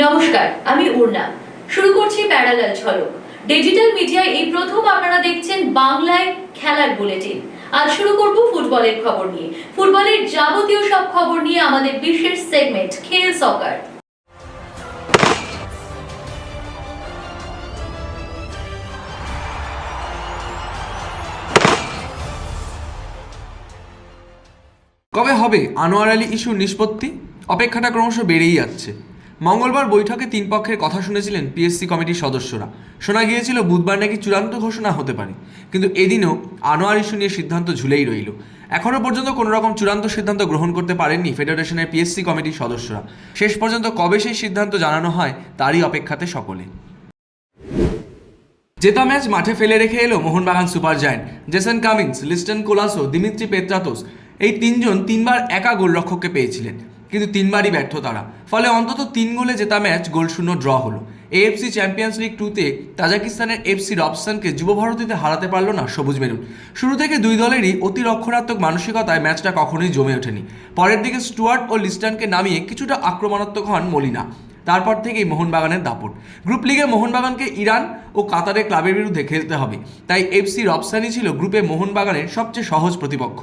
নমস্কার, আমি উর্না। শুরু করছি প্যারালাল ঝলক। ডিজিটাল মিডিয়ায় এই প্রথম আপনারা দেখছেন বাংলায় খেলার বুলেটিন। আজ শুরু করব ফুটবলের খবর নিয়ে। ফুটবলের যাবতীয় সব খবর নিয়ে আমাদের বিশেষ সেগমেন্ট খেল সকার। কবে হবে আনোয়ার আলী ইস্যুর নিষ্পত্তি? অপেক্ষাটা ক্রমশ বেড়েই যাচ্ছে। মঙ্গলবার বৈঠকে তিন পক্ষের কথা শুনেছিলেন পিএসসি কমিটির সদস্যরা। শোনা গিয়েছিল বুধবার নাকি চূড়ান্ত ঘোষণা হতে পারে, কিন্তু এদিনও আনোয়ার ইস্যু নিয়ে সিদ্ধান্ত ঝুলেই রইল। এখনও পর্যন্ত কোনো রকম চূড়ান্ত সিদ্ধান্ত গ্রহণ করতে পারেননি ফেডারেশনের পিএসসি কমিটির সদস্যরা। শেষ পর্যন্ত কবে সেই সিদ্ধান্ত জানানো হয় তারই অপেক্ষাতে সকলে। জেতা ম্যাচ মাঠে ফেলে রেখে এলো Mohun Bagan super giant. Jason Cummins, Liston Colaco, Dmitry Petratos এই তিনজন তিনবার একা গোলরক্ষককে পেয়েছিলেন, কিন্তু তিনবারই ব্যর্থ তারা। ফলে অন্তত 3 গোলে জেতা ম্যাচ গোলশূন্য ড্র হলো। এএফসি চ্যাম্পিয়ন্স লিগ 2-তে তাজাকিস্তানের এফসি রবসানকে যুব ভারতীতে হারাতে পারল না সবুজ মেরুন। শুরু থেকে দুই দলেরই অতি রক্ষণাত্মক মানসিকতায় ম্যাচটা কখনোই জমে ওঠেনি। পরের দিকে স্টুয়ার্ট ও লিস্টনকে নামিয়ে কিছুটা আক্রমণাত্মক হন মলিনা। তারপর থেকেই মোহনবাগানের দাপট। গ্রুপ লিগে মোহনবাগানকে ইরান ও কাতারের ক্লাবের বিরুদ্ধে খেলতে হবে, তাই এফসি রবসানই ছিল গ্রুপে মোহনবাগানের সবচেয়ে সহজ প্রতিপক্ষ।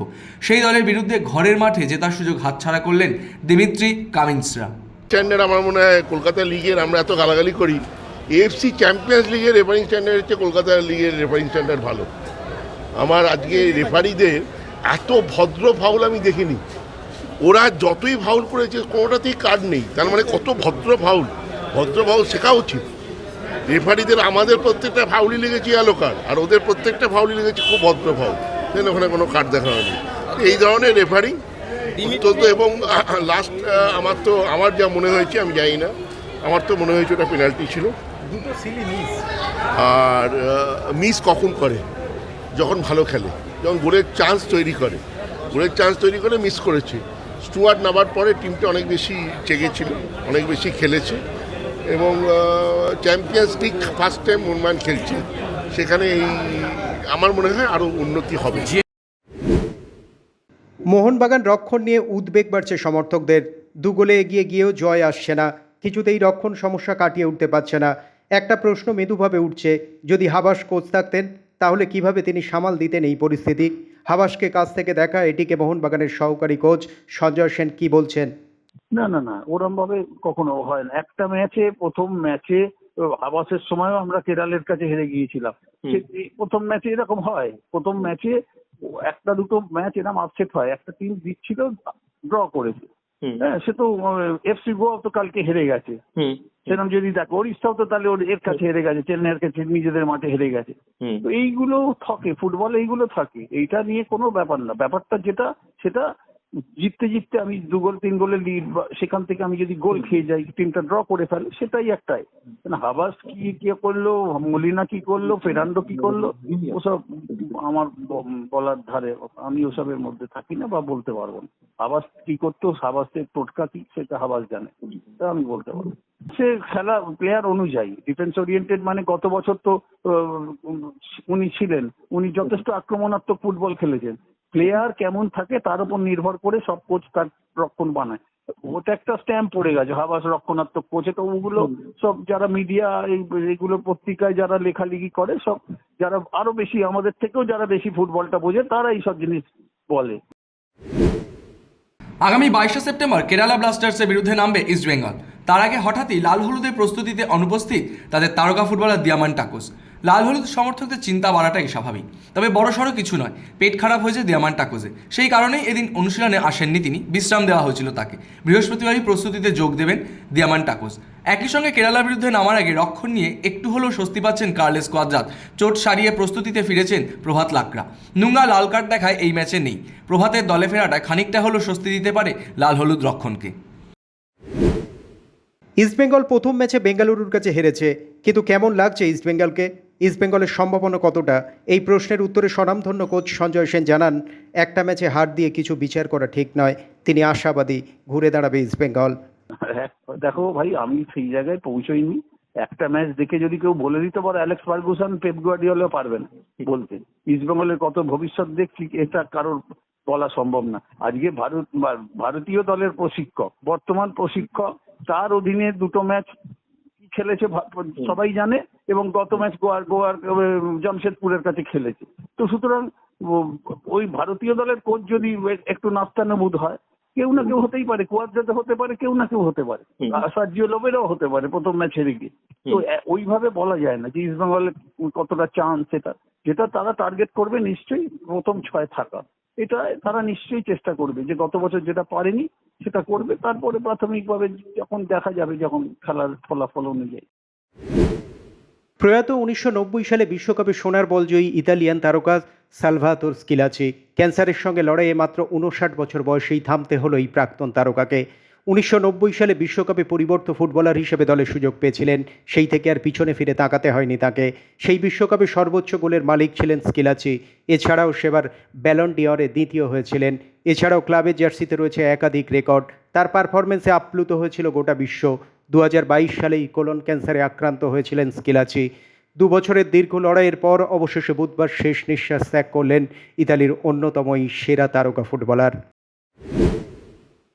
সেই দলের বিরুদ্ধে ঘরের মাঠে জেতার সুযোগ হাতছাড়া করলেন দিমিত্রি কামিন্সরা। স্ট্যান্ডার্ড আমার মনে হয় কলকাতা লিগের আমরা এত গালাগালি করি, এএফসি চ্যাম্পিয়ন্স লিগের রেফারিং স্ট্যান্ডার্ড হচ্ছে কলকাতা লিগের রেফারিং স্ট্যান্ডার্ড ভালো। আমার আজকে রেফারিদের এত ভদ্র ফাউল আমি দেখিনি। ওরা যতই ফাউল করেছে কোনোটাতেই কার্ড নেই, তার মানে কত ভদ্র ফাউল শেখা উচিত রেফারিদের। আমাদের প্রত্যেকটা ফাউলই লেগেছে ইয়েলো কার্ড, আর ওদের প্রত্যেকটা ফাউলই লেগেছে খুব ভদ্র ফাউল, ওখানে কোনো কার্ড দেখা হয়নি। এই ধরনের রেফারিং অত্যন্ত। এবং লাস্ট আমার যা মনে হয়েছে, আমি জানি না, আমার তো মনে হয়েছে ওটা পেনাল্টি ছিল। আর মিস কখন করে? যখন ভালো খেলে, যখন গোলের চান্স তৈরি করে মিস করেছে। স্টুয়ার্ট নামার পরে টিমটা অনেক বেশি জেগেছিল, অনেক বেশি খেলেছে, এবং champions league first time Mohun Bagan খেলছে, সেখানে আমার মনে হয় আরও উন্নতি হবে। মোহনবাগান রক্ষণ নিয়ে উদ্বেগ বাড়ছে সমর্থকদের। 2 গোলে এগিয়ে গিয়েও জয় আসছে না, কিছুতেই রক্ষণ সমস্যা কাটিয়ে উঠতে পারছে না। একটা প্রশ্ন মৃদুভাবে উঠছে, যদি হাবাস কোচ থাকতেন তাহলে কিভাবে তিনি সামাল দিতেন এই পরিস্থিতি? হাবাসকে কাছ থেকে দেখা এটিকে মোহনবাগানের সহকারী কোচ সঞ্জয় সেন কি বলছেন? না, ওরম ভাবে কখনো হয় না। একটা ম্যাচে, প্রথম ম্যাচে হাবাসের সময়ও আমরা কেরালের কাছে হেরে গিয়েছিলাম। প্রথম ম্যাচে এরকম হয়, প্রথম ম্যাচে একটা দুটো ম্যাচ এরকম আপসেট হয়। একটা টিম জিতছিল, ড্র করেছে। হ্যাঁ, সে তো এফসি গোয়া তো কালকে হেরে গেছে। সেরকম যদি দেখো, ওড়িশাও তো তাহলে এর কাছে হেরে গেছে, চেন্নাইয়ের কাছে নিজেদের মাঠে হেরে গেছে। তো এইগুলো থাকে, ফুটবল এইগুলো থাকে, এইটা নিয়ে কোনো ব্যাপার না। ব্যাপারটা যেটা, সেটা জিততে আমি 2 গোল 3 গোলের লিড, সেখান থেকে আমি যদি গোল খেয়ে যাই, টিমটা ড্র করে ফেলে, সেটাই একটাই। হাবাস কি করলো, মলিনা কি করলো, ফেরান্ডো কি করলো, ওসব আমার বলার ধারে, আমি ওসবের মধ্যে থাকি না বা বলতে পারবো না। হাবাস কি করতো, হাবাসের টোটকা কি, সেটা হাবাস জানে, তা আমি বলতে পারবো। সে খেলা প্লেয়ার অনুযায়ী ডিফেন্স ওরিয়েন্টেড, মানে গত বছর তো উনি ছিলেন, উনি যথেষ্ট আক্রমণাত্মক ফুটবল খেলেছেন। প্লেয়ার কেমন থাকে তার উপর নির্ভর করে সব কোচ তার রক্ষণ বানায়। ওটা একটা স্ট্যাম্প পড়ে গেছে, হাবাস রক্ষণাত্মক কোচে। তো ওগুলো সব যারা মিডিয়া, এইগুলো পত্রিকায় যারা লেখালেখি করে, সব যারা আরো বেশি আমাদের থেকেও যারা বেশি ফুটবলটা বোঝে, তারা এইসব জিনিস বলে। আগামী 22শে সেপ্টেম্বর কেরালা ব্লাস্টার্সের বিরুদ্ধে নামবে ইস্টবেঙ্গল। তার আগে হঠাৎই লাল হলুদের প্রস্তুতিতে অনুপস্থিত তাদের তারকা ফুটবলার দিয়ামান্টাকোস। লাল হলুদ সমর্থকদের চিন্তা বাড়াটাই স্বাভাবিক, তবে বড়সড় কিছু নয়। পেট খারাপ হয়েছে দিয়ামান্টাকোসে, সেই কারণেই এদিন অনুশীলনে আসেননি তিনি, বিশ্রাম দেওয়া হয়েছিল তাকে। বৃহস্পতিবারই প্রস্তুতিতে যোগ দেবেন দিয়ামান্টাকোস। একই সঙ্গে কেরালার বিরুদ্ধে নামার আগে রক্ষণ নিয়ে একটু হলেও স্বস্তি পাচ্ছেন কার্লেস কোয়াদ্রাত। চোট সারিয়ে প্রস্তুতিতে ফিরেছেন প্রভাত লাকড়া। নুঙ্গা লাল কার্ড দেখায় এই ম্যাচে নেই। প্রভাতের দলে ফেরাটায় খানিকটা হলেও স্বস্তি দিতে পারে লাল হলুদ রক্ষণকে। ইস্টবেঙ্গল প্রথম ম্যাচে বেঙ্গালুরুর কাছে হেরেছে, কিন্তু কেমন লাগছে ইস্টবেঙ্গলকে? ইস্টবেঙ্গলের সম্ভাবনা কতটা? এই প্রশ্নের উত্তরে স্বনামধন্য কোচ সঞ্জয় সেন জানান, একটা ম্যাচে হার দিয়ে কিছু বিচার করা ঠিক নয়। তিনি আশাবাদী ঘুরে দাঁড়াবে ইস্টবেঙ্গল। দেখো ভাই, আমি সেই জায়গায় পৌঁছইনি, একটা ম্যাচ দেখে যদি কেউ বলে দিতে পারে অ্যালেক্স ফার্গুসন, পেপ গার্দিওলাও পারবে না বলতে। ইস্টবেঙ্গলের কত ভবিষ্যৎ দেখছি এটা কারোর বলা সম্ভব না। আজকে ভারতীয় দলের প্রশিক্ষক, বর্তমান প্রশিক্ষক, তার অধীনে দুটো ম্যাচ খেলেছে সবাই জানে, এবং গত ম্যাচ গোয়ার জামশেদপুরের কাছে খেলেছে। তো সুতরাং ওই ভারতীয় দলের কোচ যদি একটু নাস্তানুবোধ হয়, কেউ না কেউ হতেই পারে, কুয়াদ্রাতে হতে পারে, কেউ না কেউ হতে পারে, সার্জিও লোবেরাও হতে পারে প্রথম ম্যাচ হেরে গিয়ে। তো ওইভাবে বলা যায় না যে ইস্টবেঙ্গলের কতটা চান্স। যেটা তারা টার্গেট করবে নিশ্চয়ই প্রথম 6 থাকা, এটা তারা নিশ্চয়ই চেষ্টা করবে, যে গত বছর যেটা পারেনি সেটা করবে। তারপরে প্রাথমিকভাবে যখন দেখা যাবে, যখন খেলার ফলাফল অনুযায়ী। প্রয়াত 1990 সালে বিশ্বকাপে সোনার বল জয়ী ইতালিয়ান তারকা সালভাতোর স্কিলাচি ক্যান্সারের সঙ্গে লড়াইয়ে মাত্র 59 বছর বয়সেই থামতে হলো এই প্রাক্তন তারকাকে। 1990 সালে বিশ্বকাপে পরিবর্তিত ফুটবলার হিসেবে দলে সুযোগ পেয়েছিলেন, সেই থেকে আর পিছনে ফিরে তাকাতে হয়নি তাকে। সেই বিশ্বকাপে সর্বোচ্চ গোলের মালিক ছিলেন স্কিলাচি। এছাড়াও সেবার ব্যালন ডিওরে দ্বিতীয় হয়েছিলেন। এছাড়াও ক্লাবের জার্সিতে রয়েছে একাধিক রেকর্ড। তার পারফরমেন্সে আপ্লুত হয়েছিল গোটা বিশ্ব। 2022 সালেই কোলন ক্যান্সারে আক্রান্ত হয়েছিলেন স্কিলাচি। 2 বছরের দীর্ঘ লড়াইয়ের পর অবশেষে বুধবার শেষ নিঃশ্বাস ত্যাগ করলেন ইতালির অন্যতম এই সেরা তারকা ফুটবলার।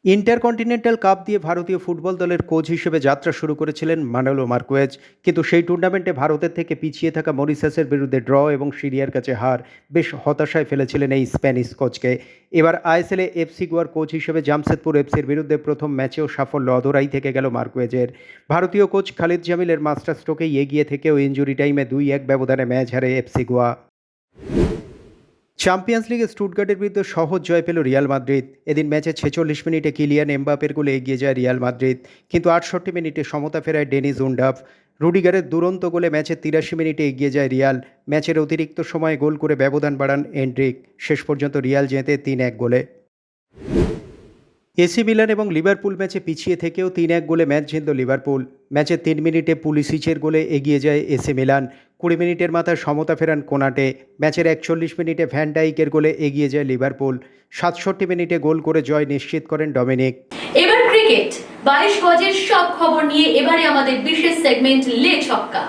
ইন্টারকন্টিনেন্টাল কাপ দিয়ে ভারতীয় ফুটবল দলের কোচ হিসেবে যাত্রা শুরু করেছিলেন মানুয়েল মার্কুয়েজ, কিন্তু সেই টুর্নামেন্টে ভারতের থেকে পিছিয়ে থাকা মরিশাসের বিরুদ্ধে ড্র এবং সিরিয়ার কাছে হার বেশ হতাশায় ফেলেছিলেন এই স্প্যানিশ কোচকে। এবার আইএসএলে এফসি গোয়ার কোচ হিসেবে জামশেদপুর এফসির বিরুদ্ধে প্রথম ম্যাচেও সাফল্য অধরাই থেকে গেল মার্কুয়েজের। ভারতীয় কোচ খালিদ জামিলের মাস্টার স্ট্রোকেই এগিয়ে থেকেও ইনজুরি টাইমে 2-1 ব্যবধানে ম্যাচ হারে এফসি গোয়া। চ্যাম্পিয়ন্স লিগে স্টুটগার্টের বিরুদ্ধে সহজ জয় পেল রিয়াল মাদ্রিদ। এদিন ম্যাচে 46 মিনিটে কিলিয়ান এমবাপের গোলে এগিয়ে যায় রিয়াল মাদ্রিদ, কিন্তু 68 মিনিটে সমতা ফেরায় ডেনিস উন্ডাফ। রুডিগারের দুরন্ত গোলে ম্যাচে 83 মিনিটে এগিয়ে যায় রিয়াল। ম্যাচের অতিরিক্ত সময়ে গোল করে ব্যবধান বাড়ান এন্ড্রিক। শেষ পর্যন্ত রিয়াল জেতে 3-1 গোলে। এসি মিলান এবং লিভারপুল ম্যাচে পিছিয়ে থেকেও 3-1 গোলে ম্যাচ জিতল লিভারপুল। ম্যাচে 3 মিনিটে পুলিসিচের গোলে এগিয়ে যায় এসি মিলান। 20 মিনিটের মাথায় সমতা ফেরান কোনাটে। ম্যাচের 41 মিনিটে ভ্যান ডাইকের গোলে এগিয়ে যায় লিভারপুল। 67 মিনিটে গোল করে জয় নিশ্চিত করেন ডমিনিক। এবার ক্রিকেট 22 গজের সব খবর নিয়ে এবারে আমাদের বিশেষ সেগমেন্ট লে ছক্কা।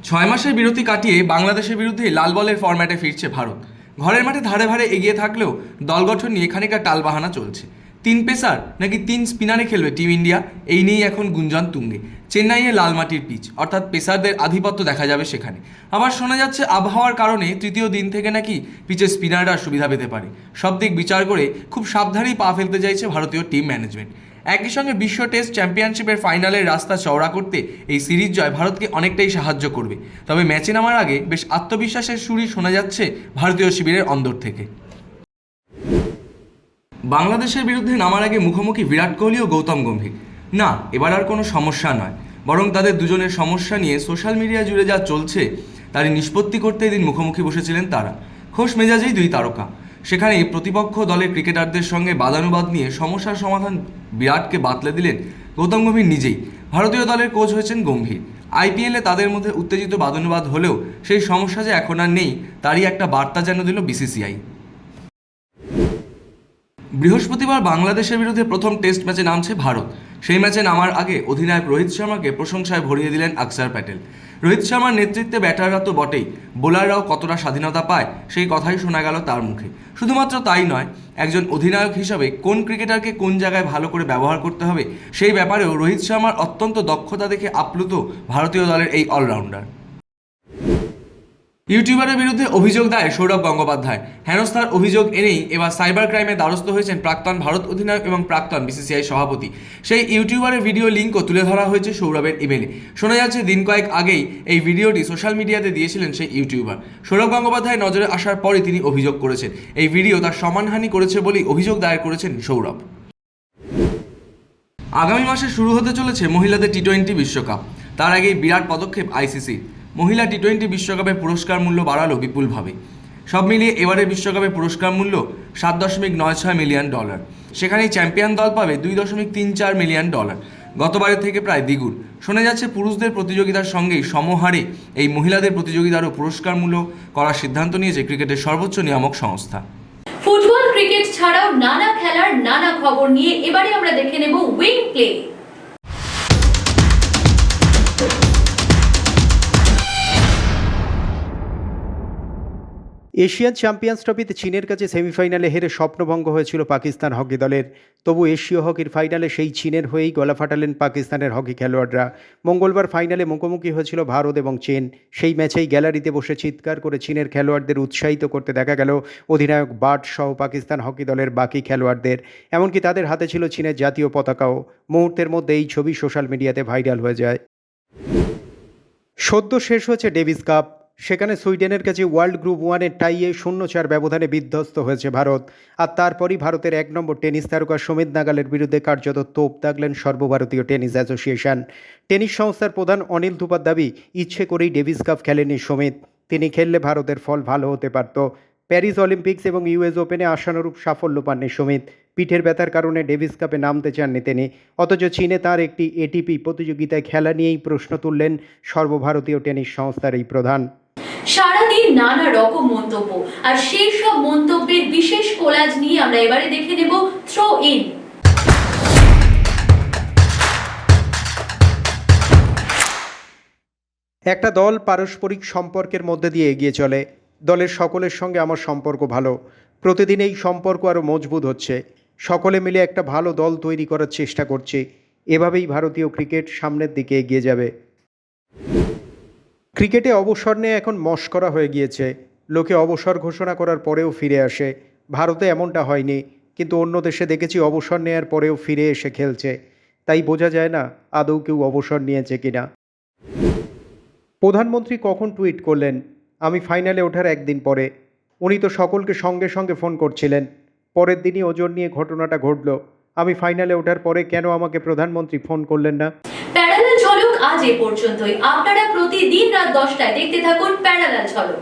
ছয় মাসের বিরতি কাটিয়ে বাংলাদেশের বিরুদ্ধে লাল বলের ফরম্যাটে ফিরছে ভারত। ঘরের মাঠে ধারে ধারে এগিয়ে থাকলেও দল গঠন নিয়ে খানিকটা টালবাহানা চলছে। 3 পেসার নাকি 3 স্পিনারে খেলবে টিম ইন্ডিয়া, এই নিয়েই এখন গুঞ্জন তুঙ্গে। চেন্নাইয়ে লাল মাটির পিচ, অর্থাৎ পেসারদের আধিপত্য দেখা যাবে সেখানে। আবার শোনা যাচ্ছে আবহাওয়ার কারণে তৃতীয় দিন থেকে নাকি পিচে স্পিনাররা সুবিধা পেতে পারে। সব দিক বিচার করে খুব সাবধানেই পা ফেলতে চাইছে ভারতীয় টিম ম্যানেজমেন্ট। একই সঙ্গে বিশ্ব টেস্ট চ্যাম্পিয়নশিপের ফাইনালের রাস্তা চওড়া করতে এই সিরিজ জয় ভারতকে অনেকটাই সাহায্য করবে। তবে ম্যাচে নামার আগে বেশ আত্মবিশ্বাসের সুরই শোনা যাচ্ছে ভারতীয় শিবিরের অন্দর থেকে। বাংলাদেশের বিরুদ্ধে নামার আগে মুখোমুখি বিরাট কোহলি ও গৌতম গম্ভীর। না, এবার আর কোনো সমস্যা নয়, বরং তাদের দুজনের সমস্যা নিয়ে সোশ্যাল মিডিয়া জুড়ে যা চলছে তারই নিষ্পত্তি করতে এদিন মুখোমুখি বসেছিলেন তারা। খোশ মেজাজেই 2 তারকা। সেখানে প্রতিপক্ষ দলের ক্রিকেটারদের সঙ্গে বাদানুবাদ নিয়ে সমস্যার সমাধান বিরাটকে বাতলে দিলেন গৌতম গম্ভীর নিজেই। ভারতীয় দলের কোচ হয়েছেন গম্ভীর। আইপিএলে তাদের মধ্যে উত্তেজিত বাদানুবাদ হলেও সেই সমস্যা যে এখন আর নেই তারই একটা বার্তা যেন দিল বিসিসিআই। বৃহস্পতিবার বাংলাদেশের বিরুদ্ধে প্রথম টেস্ট ম্যাচে নামছে ভারত। সেই ম্যাচে নামার আগে অধিনায়ক রোহিত শর্মাকে প্রশংসায় ভরিয়ে দিলেন আকসার প্যাটেল। রোহিত শর্মার নেতৃত্বে ব্যাটাররা তো বটেই, বোলাররাও কতটা স্বাধীনতা পায় সেই কথাই শোনা গেল তার মুখে। শুধুমাত্র তাই নয়, একজন অধিনায়ক হিসাবে কোন ক্রিকেটারকে কোন জায়গায় ভালো করে ব্যবহার করতে হবে সেই ব্যাপারেও রোহিত শর্মার অত্যন্ত দক্ষতা দেখে আপ্লুত ভারতীয় দলের এই অলরাউন্ডার। ইউটিউবারের বিরুদ্ধে অভিযোগ দায়ের সৌরভ গঙ্গোপাধ্যায়। হেনস্থার অভিযোগ এনেই এবার সাইবার ক্রাইমে দ্বারস্থ হয়েছেন প্রাক্তন ভারত অধিনায়ক এবং প্রাক্তন বিসিসিআই সভাপতি। সেই ইউটিউবারের ভিডিও লিঙ্কও তুলে ধরা হয়েছে সৌরভের ইমেলে। শোনা যাচ্ছে দিন কয়েক আগেই এই ভিডিওটি সোশ্যাল মিডিয়াতে দিয়েছিলেন সেই ইউটিউবার। সৌরভ গঙ্গোপাধ্যায় নজরে আসার পরই তিনি অভিযোগ করেছেন। এই ভিডিও তার সম্মানহানি করেছে বলেই অভিযোগ দায়ের করেছেন সৌরভ। আগামী মাসে শুরু হতে চলেছে মহিলাদের টি-20 বিশ্বকাপ। তার আগেই বিরাট পদক্ষেপ আইসিসির। মহিলা টি-20 বিশ্বকাপে পুরস্কার মূল্য বাড়ালো বিপুলভাবে। সব মিলিয়ে এবারের বিশ্বকাপে পুরস্কার মূল্য $7.96 মিলিয়ন। সেখানেই চ্যাম্পিয়ন দল পাবে $2.34 মিলিয়ন। গতবারের থেকে প্রায় দ্বিগুণ। শোনা যাচ্ছে পুরুষদের প্রতিযোগিতার সঙ্গেই সমহারে এই মহিলাদের প্রতিযোগিতারও পুরস্কার মূল্য করার সিদ্ধান্ত নিয়েছে ক্রিকেটের সর্বোচ্চ নিয়ামক সংস্থা। ফুটবল ক্রিকেট ছাড়াও নানা খেলার নানা খবর নিয়ে এবারে আমরা দেখে নেব উইং প্লে। এশিয়ান চ্যাম্পিয়ন্স ট্রফিতে চীনের কাছে সেমিফাইনালে হেরে স্বপ্নভঙ্গ হয়েছিল পাকিস্তান হকি দলের। তবু এশীয় হকির ফাইনালে সেই চীনের হয়েই গলা ফাটালেন পাকিস্তানের হকি খেলোয়াড়রা। মঙ্গলবার ফাইনালে মুখোমুখি হয়েছিল ভারত এবং চীন। সেই ম্যাচেই গ্যালারিতে বসে চিৎকার করে চীনের খেলোয়াড়দের উৎসাহিত করতে দেখা গেল অধিনায়ক বাট সহ পাকিস্তান হকি দলের বাকি খেলোয়াড়দের। এমনকি তাদের হাতে ছিল চীনের জাতীয় পতাকাও। মুহূর্তের মধ্যে এই ছবি সোশ্যাল মিডিয়াতে ভাইরাল হয়ে যায়। সদ্য শেষ হয়েছে ডেভিস কাপ। সেখানে সুইডেনের কাছে ওয়ার্ল্ড গ্রুপ 1-এর টাইয়ে 0-4 ব্যবধানে বিধ্বস্ত হয়েছে ভারত। আর তারপরই ভারতের 1 নম্বর টেনিস তারকা সুমিত নাগালের বিরুদ্ধে কার্যত তোপ দাগলেন সর্বভারতীয় টেনিস অ্যাসোসিয়েশন। টেনিস সংস্থার প্রধান অনিল থুপার দাবি, ইচ্ছে করেই ডেভিস কাপ খেলেনি সুমিত। তিনি খেললে ভারতের ফল ভালো হতে পারত। প্যারিস অলিম্পিক্স এবং ইউএস ওপেনে আশানুরূপ সাফল্য পাননি সুমিত। পিঠের ব্যথার কারণে ডেভিস কাপে নামতে চাননি তিনি। অথচ চীনে তার একটি এটিপি প্রতিযোগিতায় খেলা নিয়েই প্রশ্ন তুললেন সর্বভারতীয় টেনিস সংস্থার এই প্রধান। সারাদিন নানা রকম মন্তব্য, আর সেই সব মন্তব্যের বিশেষ কোলাজ নিয়ে আমরা এবারে দেখে নেব থ্রো ইন। একটা দল পারস্পরিক সম্পর্কের মধ্যে দিয়ে এগিয়ে চলে। দলের সকলের সঙ্গে আমার সম্পর্ক ভালো। প্রতিদিন এই সম্পর্ক আরও মজবুত হচ্ছে। সকলে মিলে একটা ভালো দল তৈরি করার চেষ্টা করছি। এভাবেই ভারতীয় ক্রিকেট সামনের দিকে এগিয়ে যাবে। ক্রিকেটে অবসর নিয়ে এখন মশকরা হয়ে গিয়েছে। লোকে অবসর ঘোষণা করার পরেও ফিরে আসে। ভারতে এমনটা হয়নি, কিন্তু অন্য দেশে দেখেছি অবসর নেওয়ার পরেও ফিরে এসে খেলছে। তাই বোঝা যায় না আদৌ কেউ অবসর নিয়েছে কিনা। প্রধানমন্ত্রী কখন টুইট করলেন? আমি ফাইনালে ওঠার একদিন পরে। উনি তো সকলকে সঙ্গে সঙ্গে ফোন করছিলেন। পরের দিনই ওজন নিয়ে ঘটনাটা ঘটল। আমি ফাইনালে ওঠার পরে কেন আমাকে প্রধানমন্ত্রী ফোন করলেন না? প্যারালাল ঝলক আজ এ পর্যন্তই। আপনারা প্রতিদিন রাত 10টায় দেখতে থাকুন প্যারালাল ঝলক।